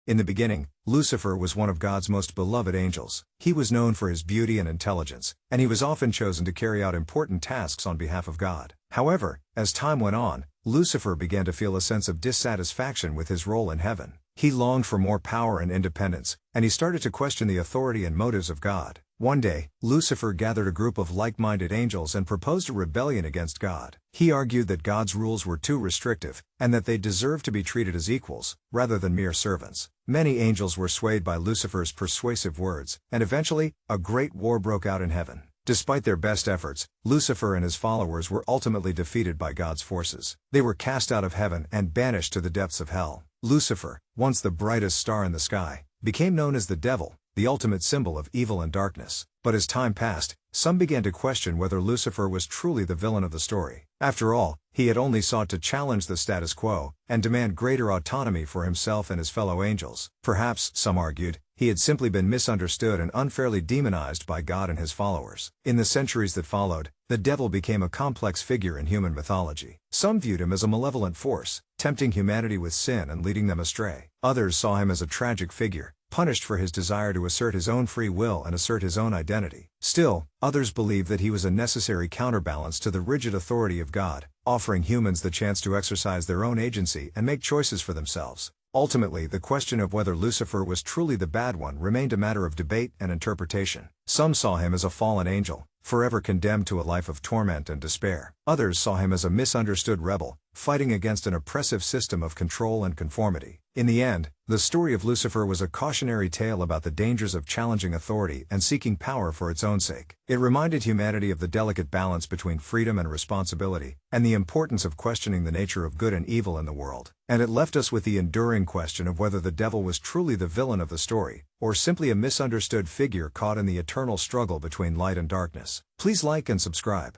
In the beginning, Lucifer was one of God's most beloved angels. He was known for his beauty and intelligence, and he was often chosen to carry out important tasks on behalf of God. However, as time went on, Lucifer began to feel a sense of dissatisfaction with his role in heaven. He longed for more power and independence, and he started to question the authority and motives of God. One day, Lucifer gathered a group of like-minded angels and proposed a rebellion against God. He argued that God's rules were too restrictive, and that they deserved to be treated as equals, rather than mere servants. Many angels were swayed by Lucifer's persuasive words, and eventually, a great war broke out in heaven. Despite their best efforts, Lucifer and his followers were ultimately defeated by God's forces. They were cast out of heaven and banished to the depths of hell. Lucifer, once the brightest star in the sky, became known as the devil, the ultimate symbol of evil and darkness. But as time passed, some began to question whether Lucifer was truly the villain of the story. After all, he had only sought to challenge the status quo, and demand greater autonomy for himself and his fellow angels. Perhaps, some argued, he had simply been misunderstood and unfairly demonized by God and his followers. In the centuries that followed, the devil became a complex figure in human mythology. Some viewed him as a malevolent force, tempting humanity with sin and leading them astray. Others saw him as a tragic figure, punished for his desire to assert his own free will and assert his own identity. Still, others believed that he was a necessary counterbalance to the rigid authority of God, offering humans the chance to exercise their own agency and make choices for themselves. Ultimately, the question of whether Lucifer was truly the bad one remained a matter of debate and interpretation. Some saw him as a fallen angel, forever condemned to a life of torment and despair. Others saw him as a misunderstood rebel, fighting against an oppressive system of control and conformity. In the end, the story of Lucifer was a cautionary tale about the dangers of challenging authority and seeking power for its own sake. It reminded humanity of the delicate balance between freedom and responsibility, and the importance of questioning the nature of good and evil in the world. And it left us with the enduring question of whether the devil was truly the villain of the story, or simply a misunderstood figure caught in the eternal struggle between light and darkness. Please like and subscribe.